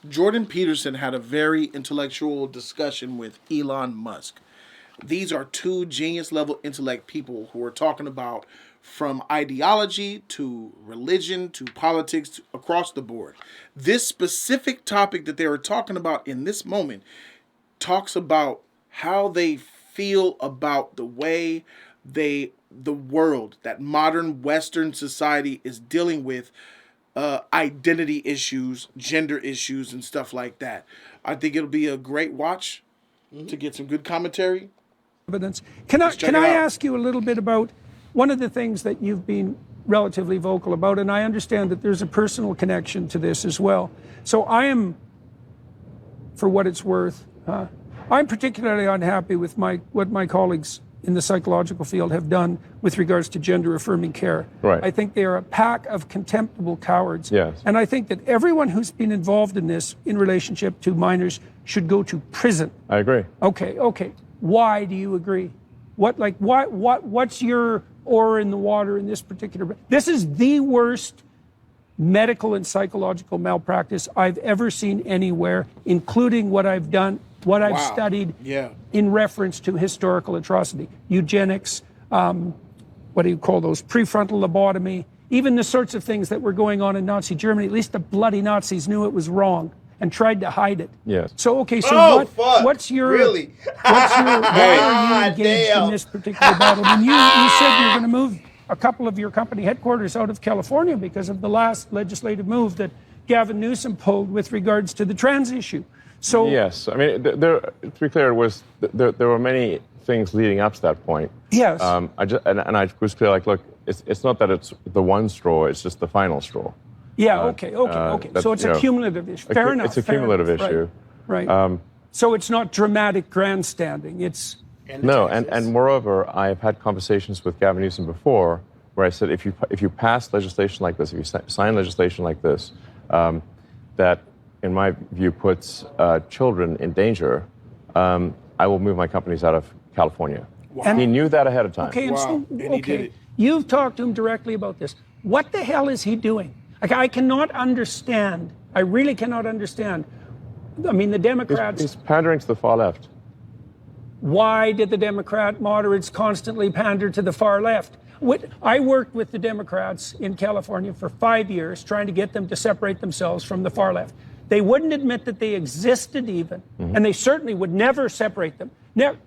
Jordan Peterson had a very intellectual discussion with Elon Musk. These are two genius level intellect people who are talking about from ideology to religion to politics across the board. This specific topic that they were talking about in this moment talks about how they feel about the way the world, that modern Western society is dealing with identity issues, gender issues, and stuff like that. I think it'll be a great watch to get some good commentary. Evidence. Can I ask you a little bit about one of the things that you've been relatively vocal about, and I understand that there's a personal connection to this as well. So I am, for what it's worth, I'm particularly unhappy with what my colleagues in the psychological field have done with regards to gender-affirming care. Right. I think they are a pack of contemptible cowards. Yes. And I think that everyone who's been involved in this in relationship to minors should go to prison. I agree. Okay. Why do you agree? What's your oar in the water in this particular? This is the worst medical and psychological malpractice I've ever seen anywhere, including what I've done, what I've studied in reference to historical atrocity, eugenics, what do you call those, prefrontal lobotomy, even the sorts of things that were going on in Nazi Germany. At least the bloody Nazis knew it was wrong and tried to hide it. Yes. So what's your really? why are you engaged in this particular battle? And you said you're going to move a couple of your company headquarters out of California because of the last legislative move that Gavin Newsom pulled with regards to the trans issue. So yes, I mean, to be clear, there were many things leading up to that point. Yes. I was clear, like, look, it's not that it's the one straw; it's just the final straw. Yeah. Okay. So it's a cumulative issue. Fair enough. It's a cumulative issue. Right. So it's not dramatic grandstanding. It's no, and moreover, I've had conversations with Gavin Newsom before where I said, if you pass legislation like this, if you sign legislation like this, that in my view puts children in danger, I will move my companies out of California. Wow. And he knew that ahead of time. Okay. And you've talked to him directly about this. What the hell is he doing? Like, I cannot understand. I really cannot understand. I mean, the Democrats... He's pandering to the far left. Why did the Democrat moderates constantly pander to the far left? I worked with the Democrats in California for 5 years trying to get them to separate themselves from the far left. They wouldn't admit that they existed even, and they certainly would never separate them. Never.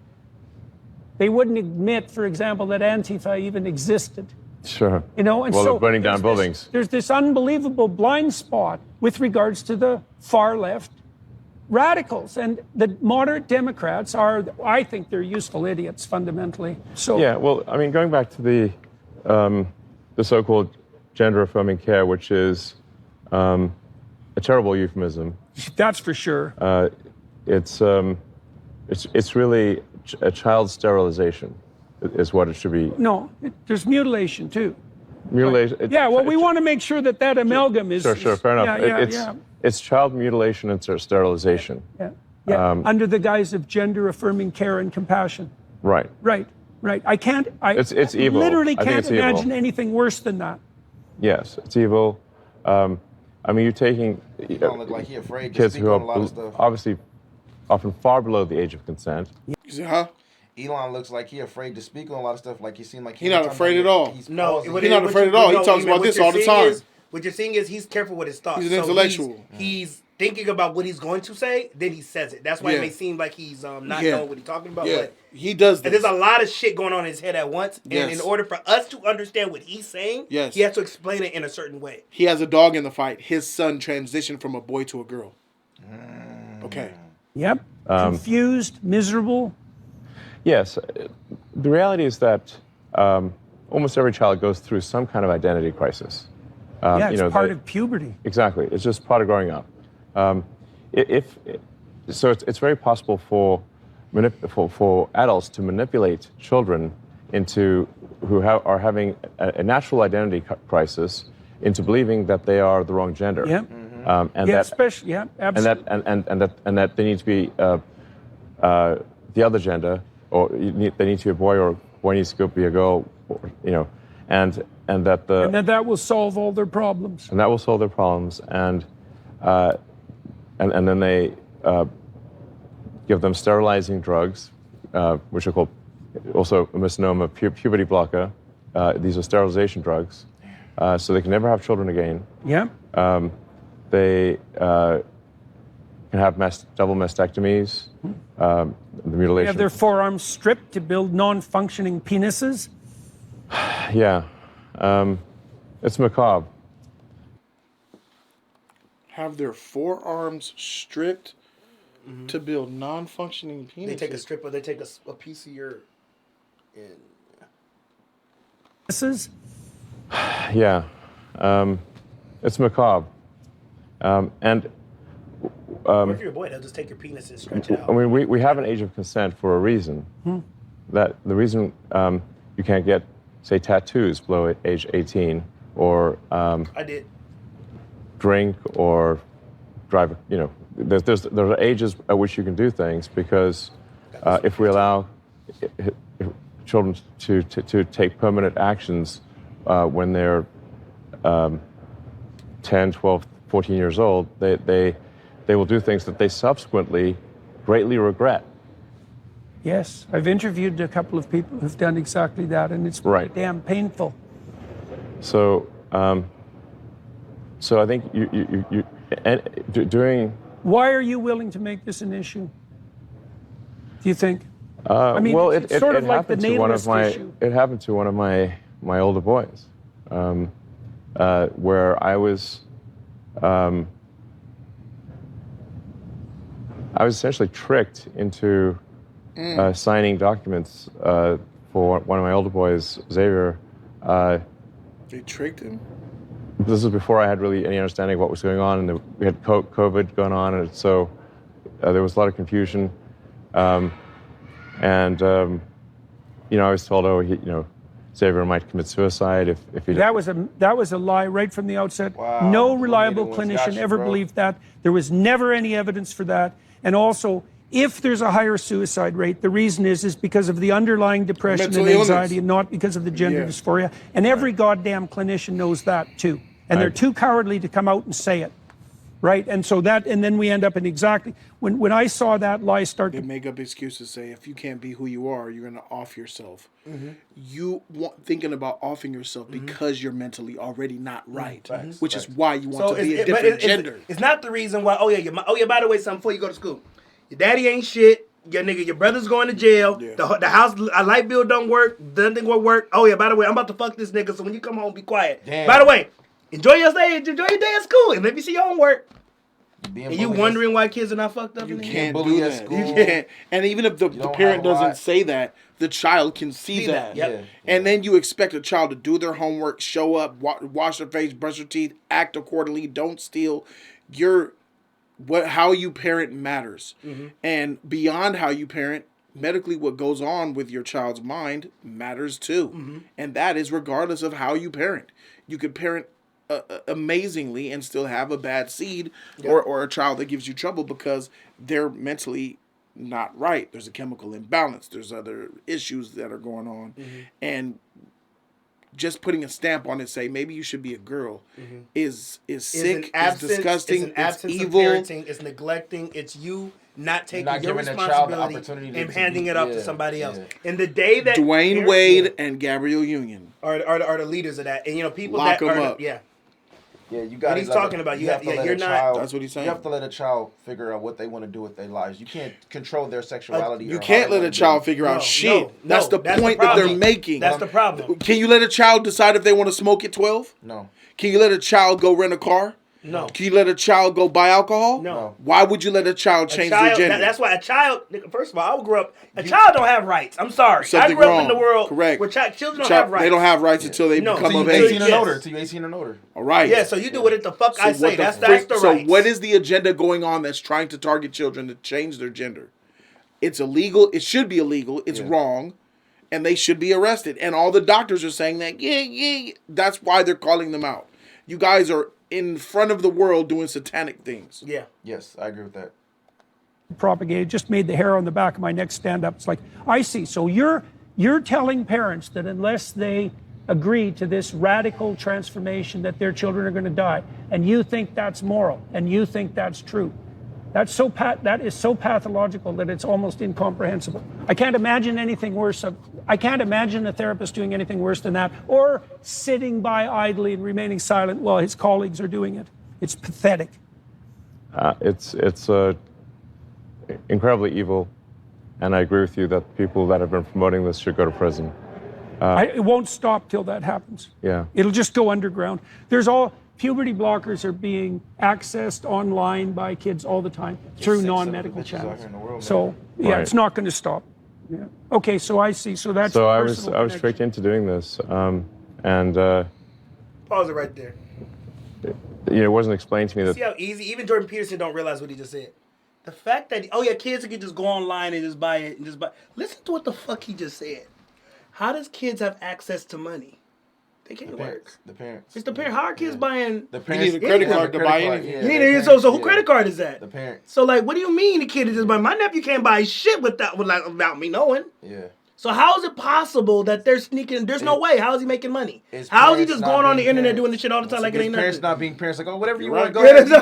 They wouldn't admit, for example, that Antifa even existed. Sure. You know, and so they're burning down buildings. There's this unbelievable blind spot with regards to the far left radicals, and the moderate Democrats I think they're useful idiots fundamentally. So yeah, well, I mean, going back to the so-called gender-affirming care, which is a terrible euphemism. That's for sure. It's really a child sterilization. Is what it should be. No, there's mutilation too. Mutilation. We want to make sure that amalgam is. Sure, fair enough. It's child mutilation and sterilization. Under the guise of gender-affirming care and compassion. Right. I can't. It's evil. Literally can't imagine evil. anything worse than that. Yes, it's evil. I mean, you're taking look like he afraid to kids speak who on a are lot of stuff. obviously often far below the age of consent. You see, huh? Elon looks like he afraid to speak on a lot of stuff. Like he seemed like he's not afraid at all. He's not afraid at all. He talks about this all the time. What you're seeing is he's careful with his thoughts. He's an intellectual. He's thinking about what he's going to say, then he says it. That's why it may seem like he's not knowing what he's talking about. Yeah, but he does this. And there's a lot of shit going on in his head at once. And in order for us to understand what he's saying, he has to explain it in a certain way. He has a dog in the fight. His son transitioned from a boy to a girl. Okay. Yep. Confused, miserable. Yes. The reality is that almost every child goes through some kind of identity crisis. It's part of puberty. Exactly. It's just part of growing up. It's very possible for adults to manipulate children who are having a natural identity crisis into believing that they are the wrong gender. Yeah. Absolutely. And that they need to be the other gender, or they need to be a boy, or boy needs to be a girl, and that will solve all their problems. And that will solve their problems. And and then they give them sterilizing drugs, which are called also a misnomer, puberty blocker. These are sterilization drugs, so they can never have children again. Yeah. They can have double mastectomies, the mutilation. They have their forearms stripped to build non-functioning penises. Yeah, it's macabre. Have their forearms stripped to build non-functioning penises. They take a strip, or they take a piece of your. Penises. Yeah, it's macabre, and. Or if you're a boy, they'll just take your penis and stretch it out. I mean, we have an age of consent for a reason. That the reason you can't get, say, tattoos below age 18, or I did. drink or drive. You know, there are ages at which you can do things, because if we allow children to take permanent actions when they're 10, 12, 14 years old, they will do things that they subsequently greatly regret. Yes, I've interviewed a couple of people who've done exactly that, and it's Right. damn painful. So, so I think doing. Why are you willing to make this an issue? Do you think? I mean, well, it's sort of like the happened to one of natalist issue. It happened to one of my older boys, where I was essentially tricked into signing documents for one of my older boys, Xavier. They tricked him? This was before I had really any understanding of what was going on, and we had COVID going on, and so there was a lot of confusion. You know, I was told, Xavier might commit suicide if he. That was a lie right from the outset. Wow. No reliable Tornado one's got clinician you, ever bro. believed that. There was never any evidence for that. And also, if there's a higher suicide rate, the reason is because of the underlying depression Mental and anxiety, illness. and not because of the gender Yeah. dysphoria. And every goddamn clinician knows that too. And they're too cowardly to come out and say it. Right? And so and then we end up in exactly, when I saw that lie start They to. make up excuses, say, if you can't be who you are, you're going to off yourself. You thinking about offing yourself because you're mentally already not right, which is why you want to be a different gender. It's not the reason why. Oh yeah, by the way, something before you go to school, your daddy ain't shit. Your brother's going to jail. Yeah. The house, a light bill don't work. Nothing will work. Oh yeah, by the way, I'm about to fuck this nigga. So when you come home, be quiet. Damn. By the way, enjoy your day at school, and let me see your homework. Being And you bullied wondering why kids are not fucked up? You in the can't bully do at that. school. You can't. And even if the don't parent have a doesn't right. say that, the child can see that. Yep. Yeah. And then you expect a child to do their homework, show up, wash their face, brush their teeth, act accordingly, don't steal. How you parent matters. And beyond how you parent, medically what goes on with your child's mind matters too. And that is regardless of how you parent. You could parent amazingly and still have a bad seed or a child that gives you trouble because they're mentally not right. There's a chemical imbalance. There's other issues that are going on. And just putting a stamp on it, say maybe you should be a girl, is sick, is disgusting, it's an absence evil. of parenting, it's neglecting, it's you not taking Not your giving the child the responsibility opportunity and to handing be- it off to yeah, somebody else. yeah. And the day that Dwayne parents- Wade and Gabrielle Union. are the leaders of that, and people Lock that 'em are up. yeah. Yeah, you got. What he's talking about, you have to let you're a not. child- That's what he's saying. You have to let a child figure out what they want to do with their lives. You can't control their sexuality. You or how can't they let wanna a child be. figure out No, shit. no, That's the that's the point that they're problem. making. That's the problem. Can you let a child decide if they want to smoke at 12? No. Can you let a child go rent a car? No. Can you let a child go buy alcohol? No. Why would you let a child change their gender? That's why a child. First of all, I grew up. A child don't have rights. I'm sorry. Something I grew up wrong. in the world Correct. where children don't have rights. They don't have rights until they No. become Till of you- age. 18 and Yes. older. Till you 18 and older. All right. Yeah, so you do what the fuck I So say. what That's freak- the So rights. what is the agenda going on that's trying to target children to change their gender? It's illegal. It should be illegal. It's wrong. And they should be arrested. And all the doctors are saying that, yeah. That's why they're calling them out. You guys are in front of the world doing satanic things. Yeah. Yes, I agree with that. Propagated, just made the hair on the back of my neck stand up. It's like, I see. So you're telling parents that unless they agree to this radical transformation that their children are going to die, and you think that's moral, and you think that's true. That is so pathological that it's almost incomprehensible. I can't imagine anything worse. I can't imagine a therapist doing anything worse than that, or sitting by idly and remaining silent while his colleagues are doing it. It's pathetic. It's incredibly evil, and I agree with you that people that have been promoting this should go to prison. It won't stop till that happens. Yeah. It'll just go underground. Puberty blockers are being accessed online by kids all the time through non-medical channels. So yeah, Right. it's not going to stop. Yeah. Okay, so I see. So that's So I was tricked into doing this, and Pause it right there. it wasn't explained to me that. See how easy? Even Jordan Peterson don't realize what he just said. The fact that kids can just go online and just buy it and just buy. Listen to what the fuck he just said. How does kids have access to money? They can't work. The parents. It's the parents. How are kids buying? The parents. You need a credit card to buy anything. You need so who credit card is that? The parents. So like, what do you mean the kid is just buying? My nephew can't buy shit without me knowing. Yeah. So how is it possible that they're sneaking? There's no way. How is he making money? How is he just going on the internet doing this shit all the time like it ain't nothing? Parents not being parents, like, oh, whatever you want, Right. go ahead. Jody,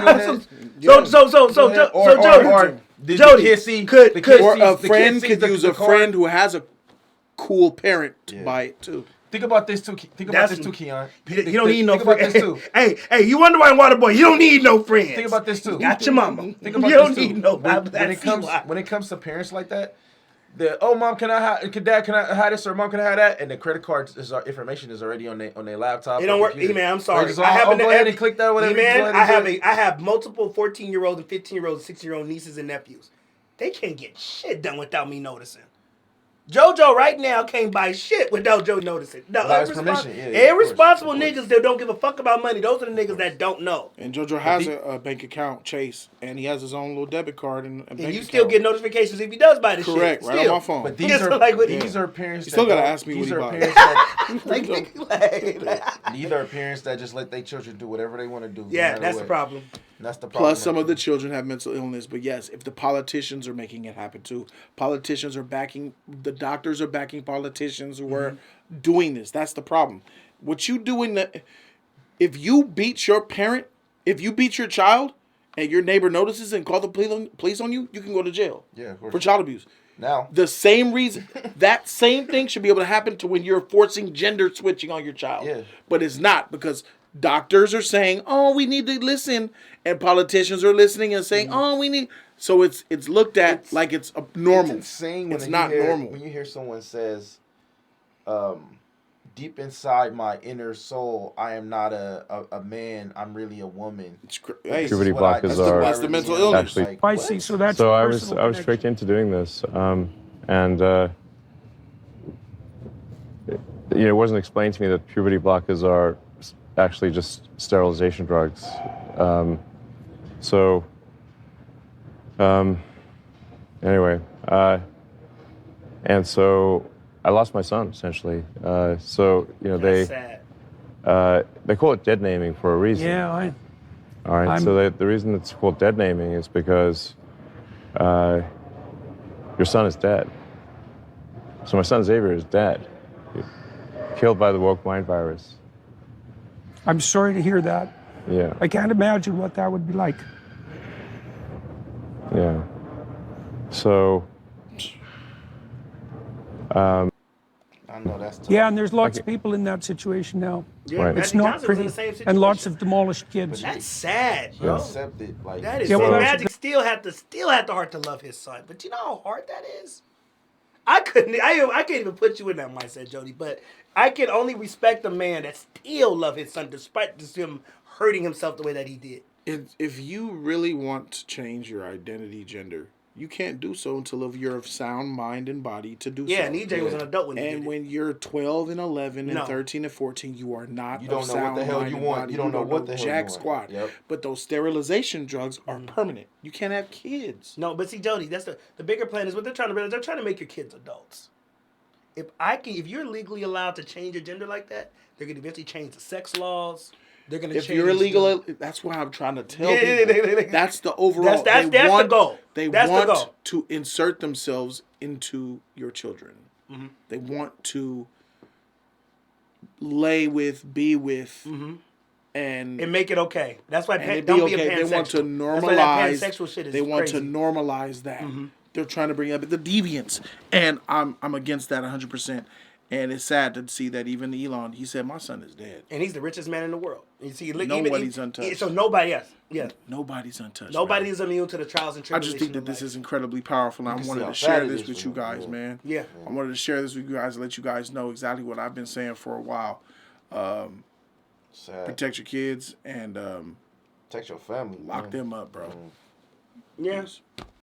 Or a friend could use a friend who has a cool parent to buy it too. Think about this too. Keon. You don't need no Think about friends. this too. Hey, you wonder why Waterboy? You don't need no friends. Think about this too. Got your mama. Think about you don't this too. need no. When it comes to parents like that, mom, can dad, can I have this, or mom, can I have that? And the credit card information is already on their laptop. It don't work. E-man, I'm sorry. Go ahead and click that. Whatever. E-man, I have multiple 14-year-olds and 15-year-olds, 16-year-old nieces and nephews. They can't get shit done without me noticing. JoJo right now can't buy shit without Joe noticing. No, irresponsible niggas that don't give a fuck about money. Those are the niggas that don't know. And JoJo has a bank account, Chase, and he has his own little debit card and bank account. Still get notifications if he does buy the shit. Correct, right on my phone. But these are parents. You still gotta ask me what he bought. These are parents that just let their children do whatever they want to do. Yeah, that's the problem. That's the problem. Plus, some of the children have mental illness. But yes, if the politicians are making it happen too, politicians are backing, the doctors are backing politicians who are doing this. That's the problem. What you do if you beat your parent, if you beat your child, and your neighbor notices and call the police on you, you can go to jail. Yeah, of course. For child abuse. Now, the same reason, that same thing should be able to happen to when you're forcing gender switching on your child. Yeah. But it's not, because doctors are saying, oh, we need to listen. And politicians are listening and saying, oh, we need. So it's looked at like it's normal. It's insane it's not normal. When you hear someone says, deep inside my inner soul, I am not a man, I'm really a woman. Puberty blockers are that's the mental illness. Actually, I see. So that's I was tricked into doing this, and it wasn't explained to me that puberty blockers are actually just sterilization drugs. Anyway, and so I lost my son essentially. They call it dead naming for a reason. Yeah, All right. So the reason it's called dead naming is because your son is dead. So my son Xavier is dead, killed by the woke mind virus. I'm sorry to hear that. Yeah. I can't imagine what that would be like. Yeah. So. I know that's tough. Yeah, and there's lots of people in that situation now. Yeah, Right. It's not pretty, and lots of demolished kids. That's sad, bro. Accept it, like That is. Yeah, well, Magic still had the heart to love his son, but you know how hard that is. I can't even put you in that mindset, Jody. But I can only respect a man that still love his son despite just him hurting himself the way that he did. If you really want to change your identity gender, you can't do so until you're of sound mind and body to do so. Yeah, and EJ was an adult when he did it. And when you're 12 and 11 and 13 and 14, you are not You don't of know what sound the hell mind you and want. body. You don't know what the hell you jack want. squat. Yep. But those sterilization drugs are permanent. You can't have kids. No, but see, Jody, that's the bigger plan is what they're trying to realize. They're trying to make your kids adults. If you're legally allowed to change your gender like that, they're going to eventually change the sex laws. They're going to change. If you're illegal, that's what I'm trying to tell people. That's the overall. That's the goal. They that's want the goal. to insert themselves into your children. Mm-hmm. They want to lay with, be with and make it okay. That's why and it don't be be a okay. pansexual. They want to That's why that normalize. pansexual shit is They want crazy. to normalize that. They're trying to bring up the deviance, and I'm against that 100%. And it's sad to see that even Elon, he said, my son is dead. And he's the richest man in the world. You see, Nobody's untouched. So nobody, yes. Nobody's untouched. Nobody man. is immune to the trials and I tribulations. just think that this is incredibly powerful. And I can wanted see how to share sad it this is with for you them, guys, yeah. man. Yeah. I wanted to share this with you guys and let you guys know exactly what I've been saying for a while. Sad. Protect your kids and Protect your family. lock man. them up, bro. Yeah. Peace.